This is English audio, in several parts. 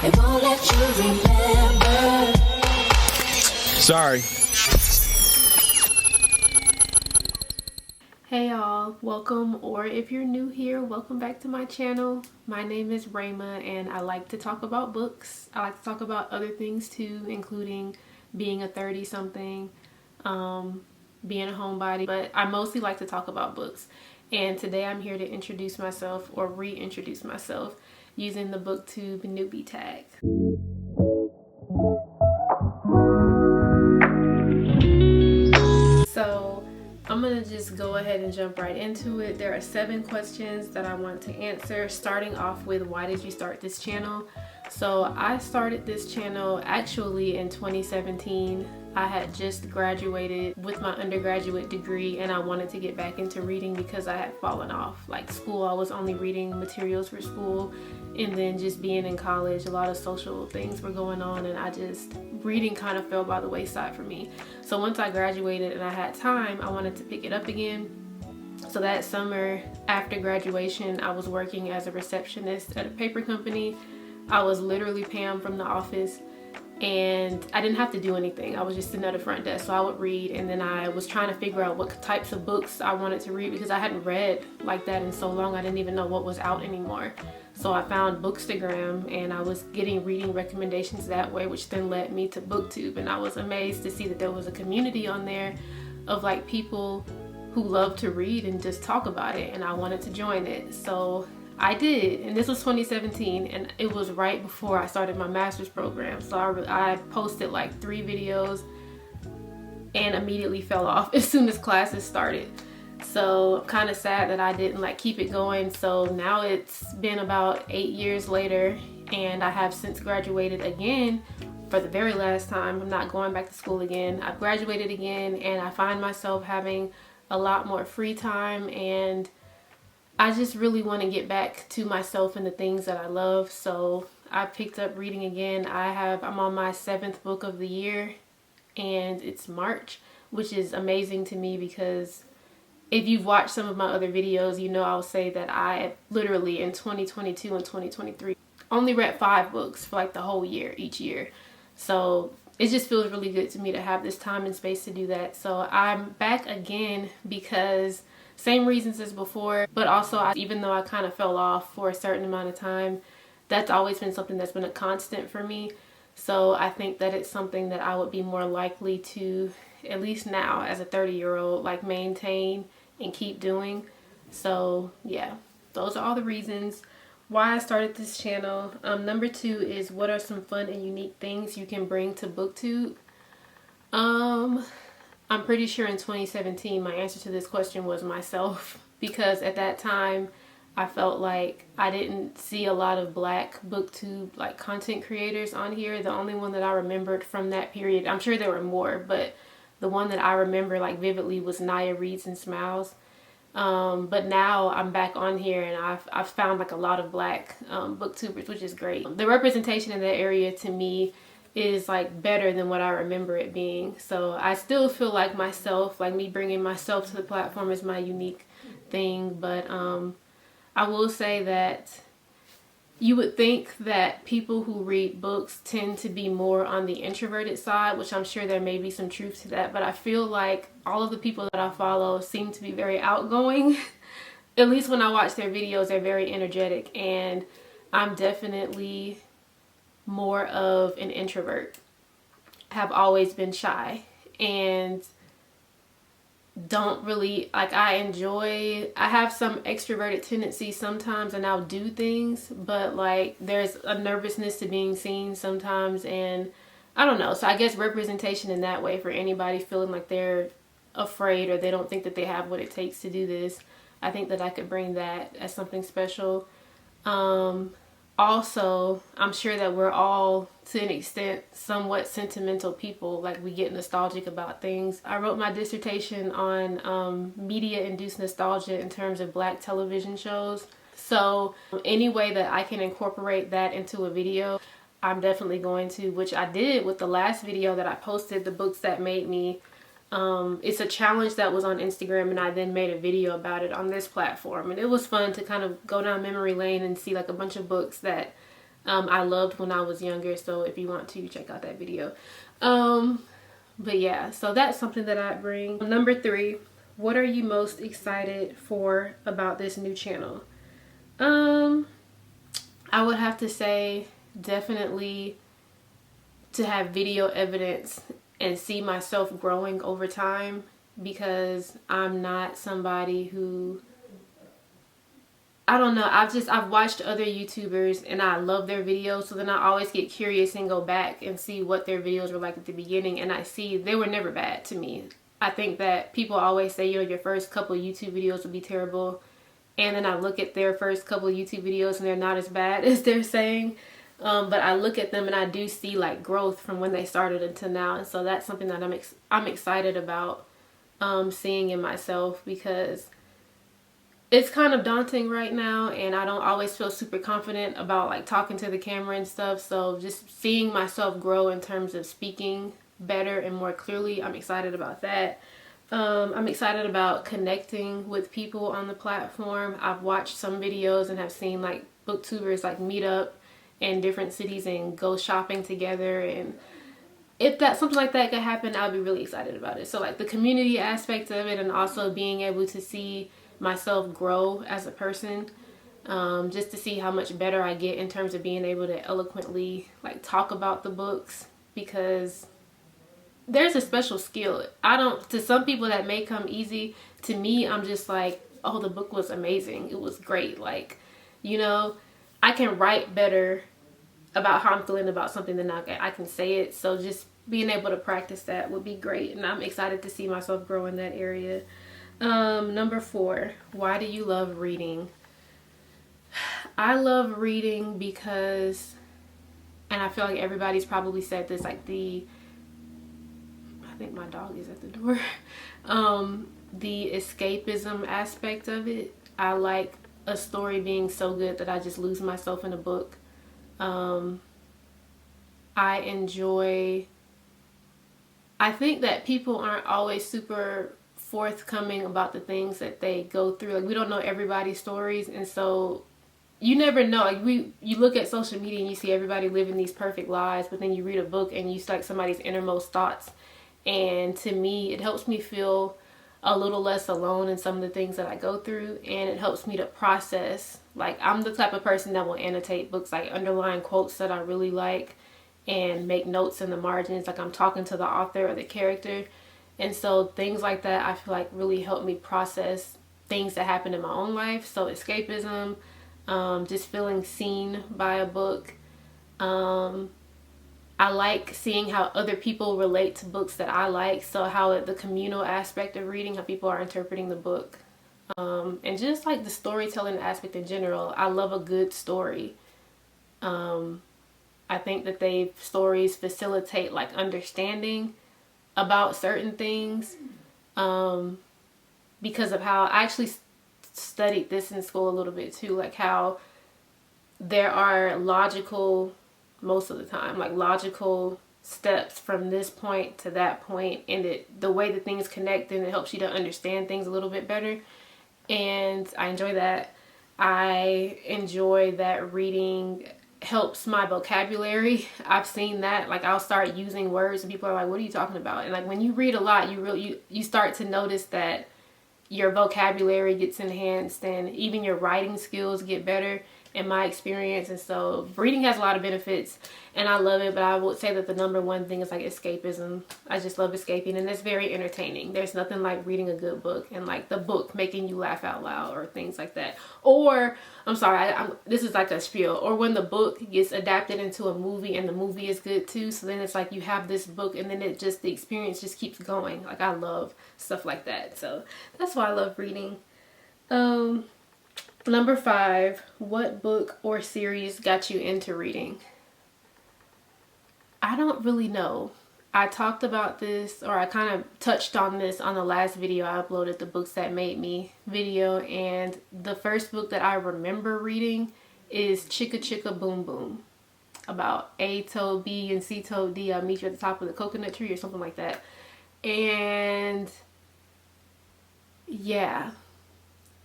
It won't let you remember. Sorry. Hey y'all, welcome, or if you're new here, welcome back to my channel. My name is Rayma and I like to talk about books. I like to talk about other things too, including being a 30-something, being a homebody, but I mostly like to talk about books. And today I'm here to introduce myself or reintroduce myself using the booktube newbie tag. So I'm gonna just go ahead and jump right into it. There are 7 questions that I want to answer, starting off with why did you start this channel? So I started this channel actually in 2017. I had just graduated with my undergraduate degree and I wanted to get back into reading because I had fallen off. Like school, I was only reading materials for school, and then just being in college, a lot of social things were going on and reading kind of fell by the wayside for me. So once I graduated and I had time, I wanted to pick it up again. So that summer after graduation, I was working as a receptionist at a paper company. I was literally Pam from The Office, and I didn't have to do anything. I was just sitting at the front desk, so I would read, and then I was trying to figure out what types of books I wanted to read because I hadn't read like that in so long. I didn't even know what was out anymore. So I found Bookstagram and I was getting reading recommendations that way, which then led me to BookTube, and I was amazed to see that there was a community on there of like people who love to read and just talk about it, and I wanted to join it. So I did, and this was 2017, and it was right before I started my master's program. So I posted like 3 videos and immediately fell off as soon as classes started. So I'm kind of sad that I didn't like keep it going. So now it's been about 8 years later, and I have since graduated again for the very last time. I'm not going back to school again. I've graduated again, and I find myself having a lot more free time, and I just really want to get back to myself and the things that I love. So I picked up reading again. I'm on my 7th book of the year, and it's March, which is amazing to me because if you've watched some of my other videos, you know I'll say that I literally in 2022 and 2023 only read 5 books for like the whole year, each year. So it just feels really good to me to have this time and space to do that. So I'm back again because same reasons as before, but also even though I kind of fell off for a certain amount of time, that's always been something that's been a constant for me. So I think that it's something that I would be more likely to, at least now as a 30-year-old, like maintain and keep doing. So yeah, those are all the reasons why I started this channel. Number 2 is what are some fun and unique things you can bring to BookTube? I'm pretty sure in 2017 my answer to this question was myself, because at that time I felt like I didn't see a lot of Black BookTube like content creators on here. The only one that I remembered from that period, I'm sure there were more, but the one that I remember like vividly was Naya Reads and Smiles. But now I'm back on here, and I've found like a lot of Black booktubers, which is great. The representation in that area to me is like better than what I remember it being. So I still feel like myself, like me bringing myself to the platform is my unique thing. But I will say that you would think that people who read books tend to be more on the introverted side, which I'm sure there may be some truth to that, but I feel like all of the people that I follow seem to be very outgoing. At least when I watch their videos, they're very energetic, and I'm definitely more of an introvert. Have always been shy and don't really like, I have some extroverted tendencies sometimes, and I'll do things, but like there's a nervousness to being seen sometimes, and I don't know. So I guess representation in that way for anybody feeling like they're afraid or they don't think that they have what it takes to do this, I think that I could bring that as something special. Also, I'm sure that we're all, to an extent, somewhat sentimental people. Like, we get nostalgic about things. I wrote my dissertation on media-induced nostalgia in terms of Black television shows. So any way that I can incorporate that into a video, I'm definitely going to, which I did with the last video that I posted, The Books That Made Me. It's a challenge that was on Instagram, and I then made a video about it on this platform, and it was fun to kind of go down memory lane and see like a bunch of books that I loved when I was younger, so if you want to, check out that video. But yeah, so that's something that I bring. Number 3, what are you most excited for about this new channel? I would have to say definitely to have video evidence and see myself growing over time, because I'm not somebody who, I don't know, I've watched other YouTubers and I love their videos, so then I always get curious and go back and see what their videos were like at the beginning, and I see they were never bad to me. I think that people always say, you know, your first couple of YouTube videos will be terrible, and then I look at their first couple of YouTube videos and they're not as bad as they're saying. But I look at them and I do see like growth from when they started until now, and so that's something that I'm excited about seeing in myself, because it's kind of daunting right now and I don't always feel super confident about like talking to the camera and stuff. So just seeing myself grow in terms of speaking better and more clearly, I'm excited about that. I'm excited about connecting with people on the platform. I've watched some videos and have seen like booktubers like meet up in different cities and go shopping together, and if that something like that could happen, I'll be really excited about it. So like the community aspect of it, and also being able to see myself grow as a person, just to see how much better I get in terms of being able to eloquently like talk about the books, because there's a special skill. To some people that may come easy, to me I'm just like, oh, the book was amazing, it was great, like, you know, I can write better about how I'm feeling about something than I can say it. So just being able to practice that would be great, and I'm excited to see myself grow in that area. Number 4, why do you love reading? I love reading because, and I feel like everybody's probably said this, like I think my dog is at the door. The escapism aspect of it. I like a story being so good that I just lose myself in a book. I think that people aren't always super forthcoming about the things that they go through. Like, we don't know everybody's stories, and so you never know. Like, you look at social media and you see everybody living these perfect lives, but then you read a book and you see like somebody's innermost thoughts, and to me it helps me feel a little less alone in some of the things that I go through, and it helps me to process. Like, I'm the type of person that will annotate books, like underline quotes that I really like and make notes in the margins, like I'm talking to the author or the character. And so things like that I feel like really help me process things that happen in my own life. So escapism, just feeling seen by a book. I like seeing how other people relate to books that I like. So how the communal aspect of reading, how people are interpreting the book. And just like the storytelling aspect in general. I love a good story. I think that stories facilitate like understanding about certain things, because of how I actually studied this in school a little bit too, like how there are logical, most of the time, like logical steps from this point to that point, and the way that things connect, and it helps you to understand things a little bit better. And I enjoy that. I enjoy that reading helps my vocabulary. I've seen that, like I'll start using words and people are like, what are you talking about? And like when you read a lot, you start to notice that your vocabulary gets enhanced and even your writing skills get better, in my experience. And so reading has a lot of benefits and I love it, but I would say that the number one thing is like escapism. I just love escaping, and it's very entertaining. There's nothing like reading a good book and like the book making you laugh out loud or things like that. Or I'm sorry, this is like a spiel. Or when the book gets adapted into a movie and the movie is good too, so then it's like you have this book and then the experience just keeps going. Like I love stuff like that, so that's why I love reading. Number 5, what book or series got you into reading? I don't really know. I talked about this, or I kind of touched on this on the last video I uploaded, the Books That Made Me video, and the first book that I remember reading is Chicka Chicka Boom Boom, about A told B and C told D, I'll meet you at the top of the coconut tree or something like that. And yeah,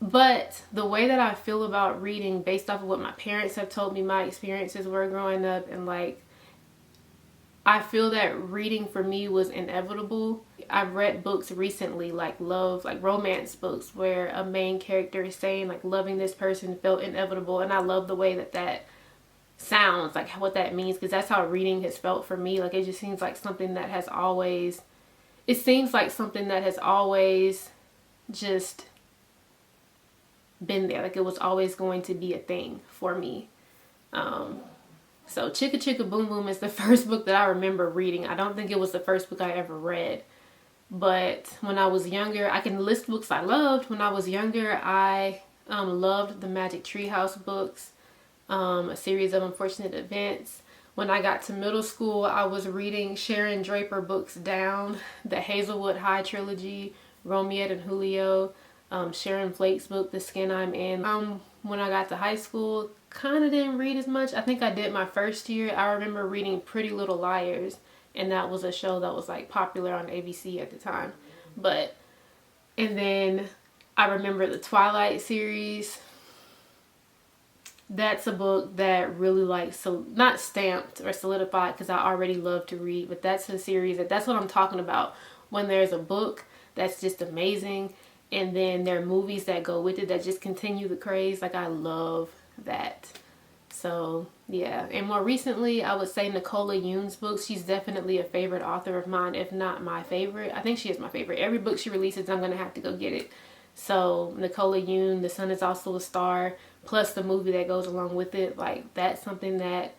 But the way that I feel about reading, based off of what my parents have told me my experiences were growing up, and like, I feel that reading for me was inevitable. I've read books recently, like love, like romance books, where a main character is saying like loving this person felt inevitable, and I love the way that that sounds, like what that means, because that's how reading has felt for me. Like, it just seems like something that has always, it seems like something that has always just been there. Like, it was always going to be a thing for me. So Chicka Chicka Boom Boom is the first book that I remember reading. I don't think it was the first book I ever read. But when I was younger, I can list books I loved. When I was younger, I loved the Magic Treehouse books, A Series of Unfortunate Events. When I got to middle school, I was reading Sharon Draper books down, the Hazelwood High trilogy, Romeo and Julio, Sharon Flake's book, The Skin I'm In. When I got to high school, kind of didn't read as much. I think I did my first year. I remember reading Pretty Little Liars, and that was a show that was like popular on ABC at the time. And then I remember the Twilight series. That's a book that really like, so not stamped or solidified, because I already love to read, but that's a series that's what I'm talking about. When there's a book that's just amazing, and then there are movies that go with it that just continue the craze. Like, I love that. So yeah. And more recently, I would say Nicola Yoon's books. She's definitely a favorite author of mine, if not my favorite. I think she is my favorite. Every book she releases, I'm gonna have to go get it. So Nicola Yoon, The Sun Is Also a Star, plus the movie that goes along with it, like, that's something that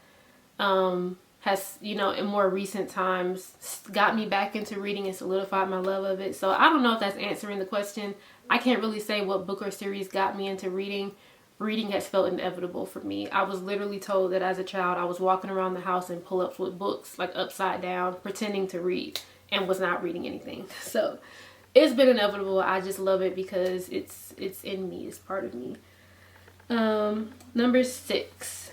has, you know, in more recent times got me back into reading and solidified my love of it. So I don't know if that's answering the question. I can't really say what book or series got me into reading. Reading has felt inevitable for me. I was literally told that as a child I was walking around the house in pull-ups with books like upside down, pretending to read, and was not reading anything. So it's been inevitable. I just love it because it's in me. It's part of me. Number six.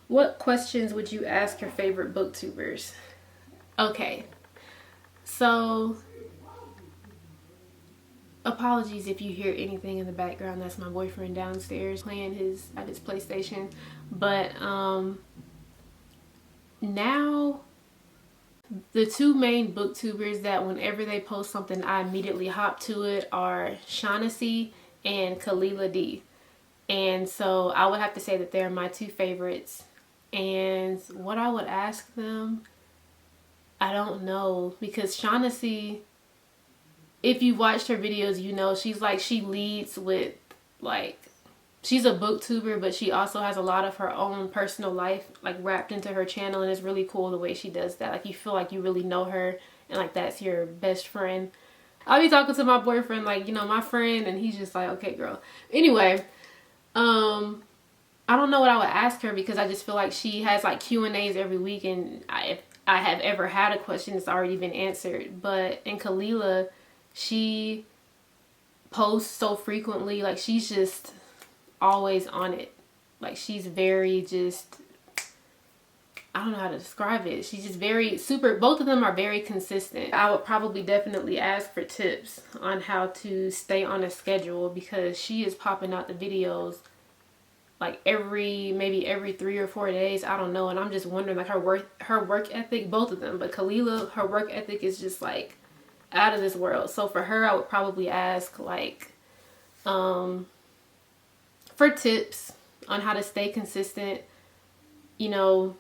What questions would you ask your favorite booktubers? Okay, so apologies if you hear anything in the background. That's my boyfriend downstairs playing his PlayStation. But now the two main booktubers that whenever they post something I immediately hop to it are Shaughnessy and Kalila D. And so I would have to say that they're my two favorites. And what I would ask them, I don't know, because Shaughnessy, if you watched her videos, you know she's like, she leads with, like, she's a booktuber, but she also has a lot of her own personal life like wrapped into her channel, and it's really cool the way she does that. Like, you feel like you really know her, and like that's your best friend. I'll be talking to my boyfriend like, you know, my friend, and he's just like, okay girl. Anyway, I don't know what I would ask her, because I just feel like she has like Q&As every week, and if I have ever had a question, it's already been answered. But in Kalila, she posts so frequently, like she's just always on it. Like, she's very just, I don't know how to describe it. She's just very super, both of them are very consistent. I would probably definitely ask for tips on how to stay on a schedule, because she is popping out the videos like maybe every 3 or 4 days. I don't know. And I'm just wondering, like, her work ethic, both of them, but Kalila, her work ethic is just like out of this world. So for her, I would probably ask like for tips on how to stay consistent, you know,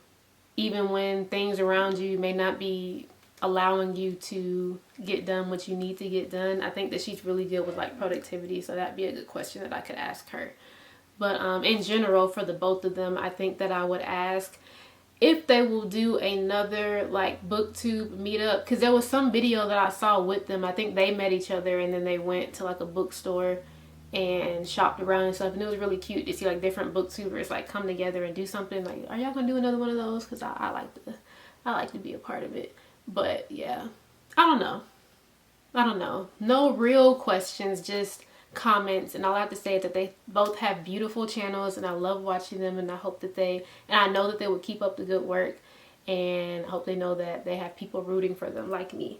even when things around you may not be allowing you to get done what you need to get done. I think that she's really good with like productivity, so that'd be a good question that I could ask her. But in general, for the both of them, I think that I would ask if they will do another like booktube meetup, because there was some video that I saw with them. I think they met each other and then they went to like a bookstore and shopped around and stuff, and it was really cute to see like different booktubers like come together and do something. Like, are y'all gonna do another one of those? Because I like to be a part of it. But yeah, I don't know, no real questions, just comments. And all I have to say is that they both have beautiful channels, and I love watching them, and I hope that I know that they will keep up the good work, and I hope they know that they have people rooting for them like me.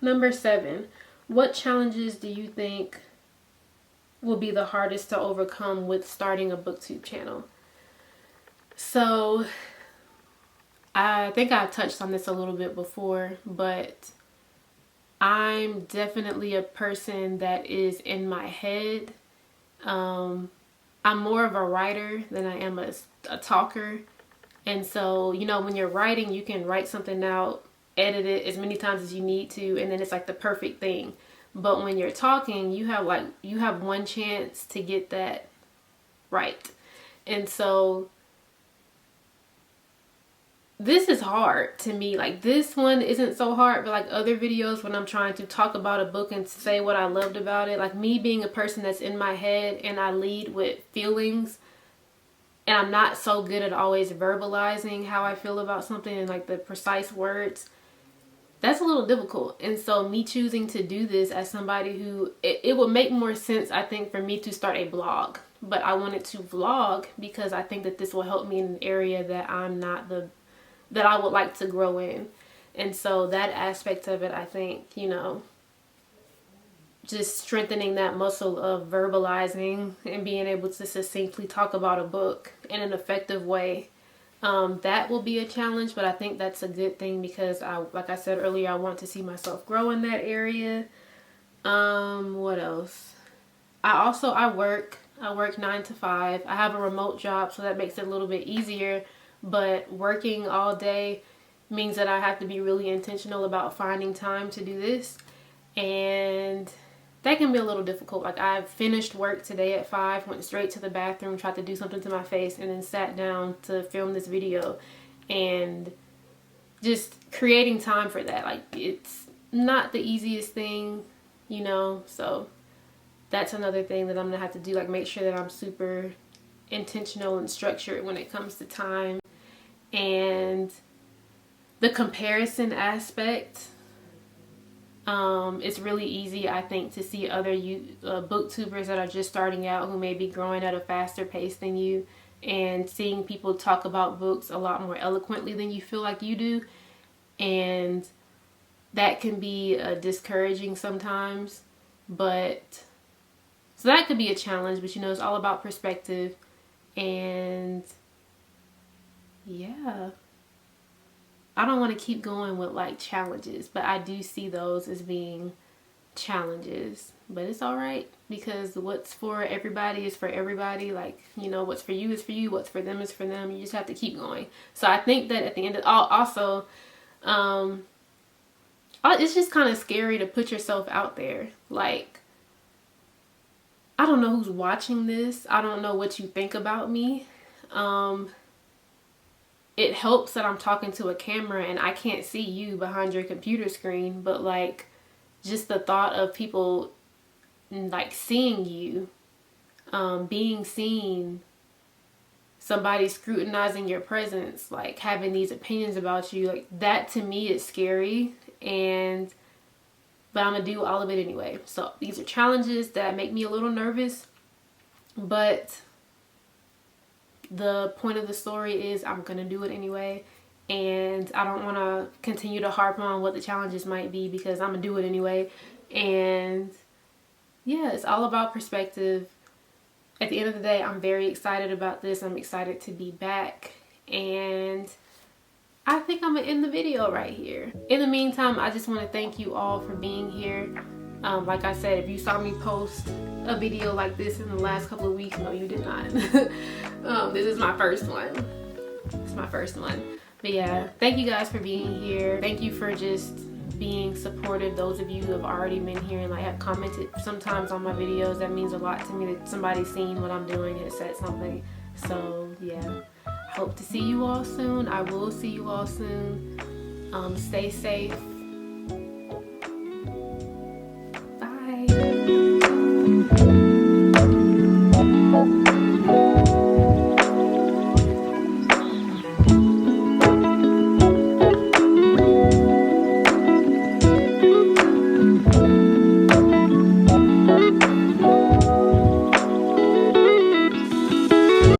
Number 7, what challenges do you think will be the hardest to overcome with starting a booktube channel? So I think I touched on this a little bit before, but I'm definitely a person that is in my head. I'm more of a writer than I am a talker. And so, you know, when you're writing, you can write something out, edit it as many times as you need to, and then it's like the perfect thing. But when you're talking, you have one chance to get that right. And so this is hard to me. Like, this one isn't so hard, but like other videos when I'm trying to talk about a book and say what I loved about it, like me being a person that's in my head and I lead with feelings, and I'm not so good at always verbalizing how I feel about something and like the precise words, that's a little difficult. And so me choosing to do this as somebody who, it would make more sense, I think, for me to start a blog. But I wanted to vlog because I think that this will help me in an area that that I would like to grow in. And so that aspect of it, I think, you know, just strengthening that muscle of verbalizing and being able to succinctly talk about a book in an effective way, that will be a challenge. But I think that's a good thing because like I said earlier, I want to see myself grow in that area. What else? I work 9 to 5. I have a remote job, so that makes it a little bit easier. But working all day means that I have to be really intentional about finding time to do this. And that can be a little difficult. Like, I finished work today at 5, went straight to the bathroom, tried to do something to my face, and then sat down to film this video. And just creating time for that, like, it's not the easiest thing, you know. So that's another thing that I'm gonna have to do, like make sure that I'm super intentional and structured when it comes to time. And the comparison aspect, it's really easy, I think, to see other booktubers that are just starting out who may be growing at a faster pace than you, and seeing people talk about books a lot more eloquently than you feel like you do. And that can be discouraging sometimes. But so that could be a challenge, but you know, it's all about perspective. And yeah, I don't want to keep going with like challenges, but I do see those as being challenges. But it's all right, because what's for everybody is for everybody. Like, you know, what's for you is for you, what's for them is for them. You just have to keep going. So I think that at the end of also, it's just kind of scary to put yourself out there. Like, I don't know who's watching this. I don't know what you think about me. It helps that I'm talking to a camera and I can't see you behind your computer screen, but like, just the thought of people like seeing you, being seen, somebody scrutinizing your presence, like having these opinions about you, like that to me is scary. But I'm gonna do all of it anyway. So these are challenges that make me a little nervous, but the point of the story is I'm gonna do it anyway. And I don't want to continue to harp on what the challenges might be, because I'm gonna do it anyway. And yeah, it's all about perspective. At the end of the day, I'm very excited about this. I'm excited to be back, and I think I'm gonna end the video right here. In the meantime, I just want to thank you all for being here. Like I said, if you saw me post a video like this in the last couple of weeks, no, you did not. This is my first one. It's my first one. But yeah, thank you guys for being here. Thank you for just being supportive. Those of you who have already been here and like have commented sometimes on my videos, that means a lot to me that somebody's seen what I'm doing and said something. So yeah, hope to see you all soon. I will see you all soon. Stay safe. Bye.